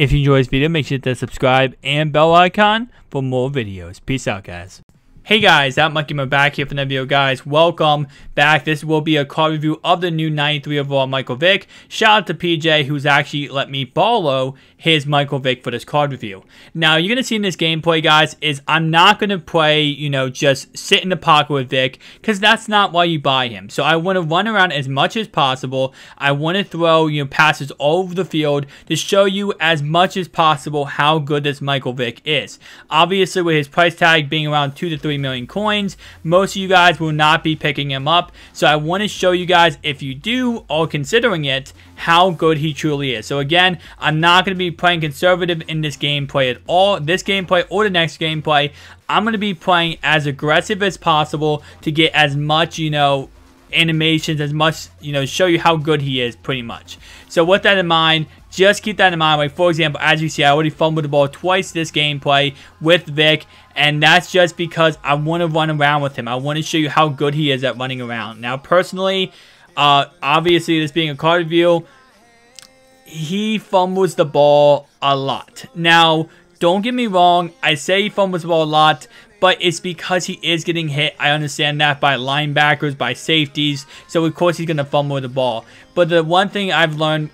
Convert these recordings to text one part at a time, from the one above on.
If you enjoyed this video, make sure to subscribe and bell icon for more videos. Peace out, guys. Hey guys, MUT back here for another video, guys. Welcome back. This will be a card review of the new 93 overall Michael Vick. Shout out to PJ, who's actually let me borrow his Michael Vick for this card review. Now, you're going to see in this gameplay, guys, is I'm not going to play, just sit in the pocket with Vick, because that's not why you buy him. So I want to run around as much as possible. I want to throw, passes all over the field to show you as much as possible how good this Michael Vick is. Obviously, with his price tag being around 2 to 3 million coins, most of you guys will not be picking him up. So I want to show you guys, if you do or considering it, how good he truly is. So again, I'm not going to be playing conservative in this gameplay at all. This gameplay or the next gameplay, I'm going to be playing as aggressive as possible to get as much, animations, as much, show you how good he is, pretty much. So with that in mind, just keep that in mind. Like, for example, as you see, I already fumbled the ball twice this gameplay with Vick, and that's just because I want to run around with him. I want to show you how good he is at running around. Now, personally, obviously, this being a card review, he fumbles the ball a lot. Now, don't get me wrong, I say he fumbles the ball a lot, but it's because he is getting hit. I understand that, by linebackers, by safeties. So, of course, he's going to fumble the ball. But the one thing I've learned,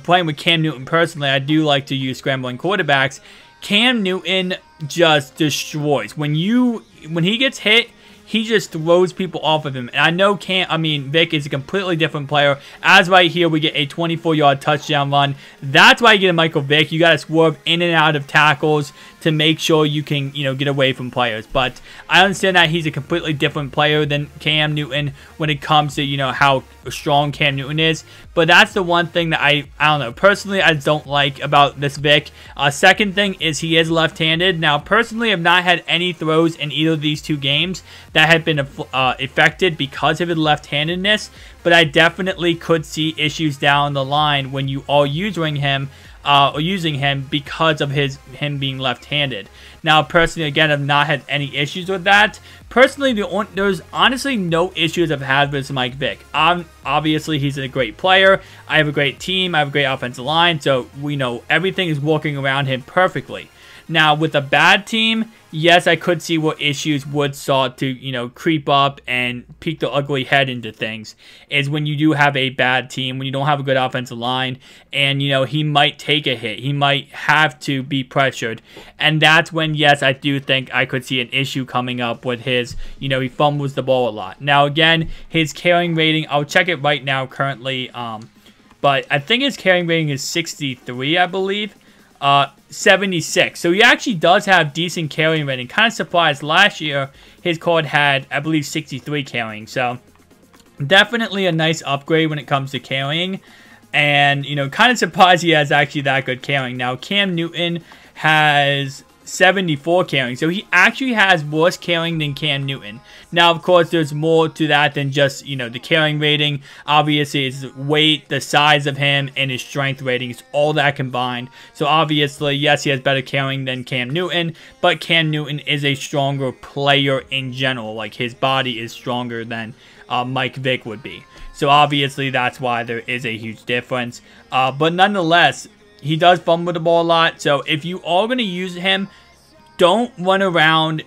playing with Cam Newton personally, I do like to use scrambling quarterbacks. Cam Newton just destroys. When he gets hit, he just throws people off of him. And I know Vick is a completely different player. As right here, we get a 24-yard touchdown run. That's why you get a Michael Vick. You got to swerve in and out of tackles to make sure you can, get away from players. But I understand that he's a completely different player than Cam Newton when it comes to, how strong Cam Newton is. But that's the one thing that I don't know. Personally, I don't like about this Vick. Second thing is he is left-handed. Now, personally, I've not had any throws in either of these two games that have been affected because of his left-handedness. But I definitely could see issues down the line when you are using him because of him being left-handed. Now, personally, again, I've not had any issues with that. Personally, there's honestly no issues I've had with Mike Vick. Obviously, he's a great player. I have a great team. I have a great offensive line. So, we know everything is working around him perfectly. Now, with a bad team, yes, I could see what issues would start to, creep up and peek the ugly head into things. Is when you do have a bad team, when you don't have a good offensive line, and, he might take a hit. He might have to be pressured. And that's when, yes, I do think I could see an issue coming up with his, he fumbles the ball a lot. Now, again, his carrying rating, I'll check it right now currently, but I think his carrying rating is 63, I believe. 76. So he actually does have decent carrying rating. Kind of surprised. Last year, his card had, I believe, 63 carrying. So definitely a nice upgrade when it comes to carrying. And, kind of surprised he has actually that good carrying. Now, Cam Newton has 74 carrying. So he actually has worse carrying than Cam Newton. Now, of course, there's more to that than just, the carrying rating. Obviously, his weight, the size of him, and his strength ratings, all that combined. So, obviously, yes, he has better carrying than Cam Newton, but Cam Newton is a stronger player in general. Like, his body is stronger than Mike Vick would be. So, obviously, that's why there is a huge difference. But nonetheless, he does fumble the ball a lot. So, if you are going to use him, don't run around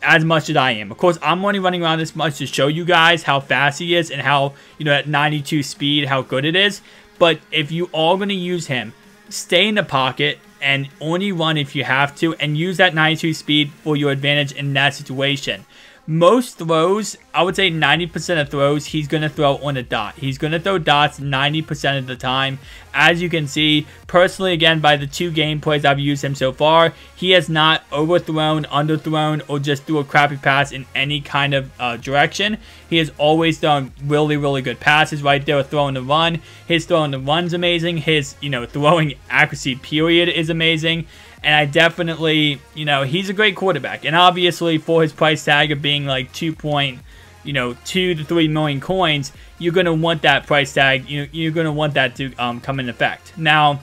as much as I am. Of course, I'm only running around this much to show you guys how fast he is and how, at 92 speed, how good it is. But if you are going to use him, stay in the pocket and only run if you have to, and use that 92 speed for your advantage in that situation. Most throws, I would say 90% of throws, he's going to throw on a dot. He's going to throw dots 90% of the time. As you can see, personally, again, by the two gameplays I've used him so far, he has not overthrown, underthrown, or just threw a crappy pass in any kind of direction. He has always done really, really good passes right there with throwing the run. His throwing the run's amazing. His, throwing accuracy period is amazing. And I definitely, he's a great quarterback. And obviously, for his price tag of being like 2 to 3 million coins, you're going to want that price tag. You're going to want that to come in effect. Now,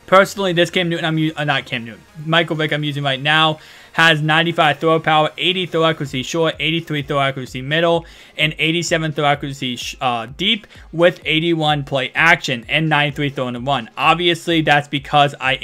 personally, this Cam Newton, not Cam Newton, Michael Vick I'm using right now has 95 throw power, 80 throw accuracy short, 83 throw accuracy middle, and 87 throw accuracy deep with 81 play action and 93 throw in the run. Obviously, that's because I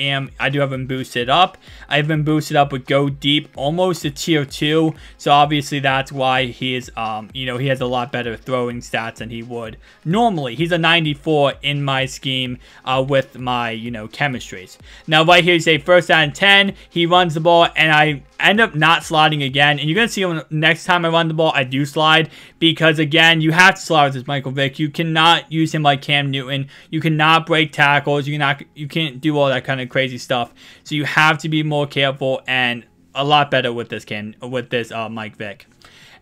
do have him boosted up. I have been boosted up with go deep almost to tier 2. So obviously that's why he is, you know, he has a lot better throwing stats than he would normally. He's a 94 in my scheme with my, you know, chemistries. Now right here you say first down and 10, he runs the ball and I end up not sliding again, and you're gonna see when next time I run the ball I do slide, because again you have to slide with this Michael Vick. You cannot use him like Cam Newton. You cannot break tackles. You can't do all that kind of crazy stuff. So you have to be more careful and a lot better with this Mike Vick.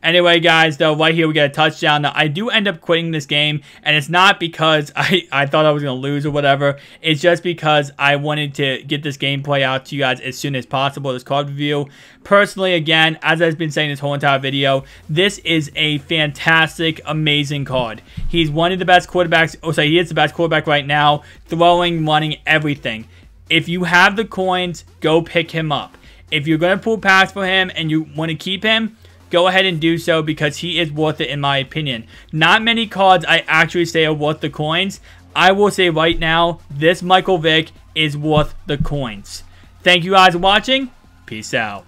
Anyway, guys, though, right here we get a touchdown. Now, I do end up quitting this game, and it's not because I thought I was going to lose or whatever. It's just because I wanted to get this gameplay out to you guys as soon as possible, this card review. Personally, again, as I've been saying this whole entire video, this is a fantastic, amazing card. He's one of the best quarterbacks. Oh, sorry, he is the best quarterback right now, throwing, running, everything. If you have the coins, go pick him up. If you're going to pull packs for him and you want to keep him, go ahead and do so, because he is worth it in my opinion. Not many cards I actually say are worth the coins. I will say right now, this Michael Vick is worth the coins. Thank you guys for watching. Peace out.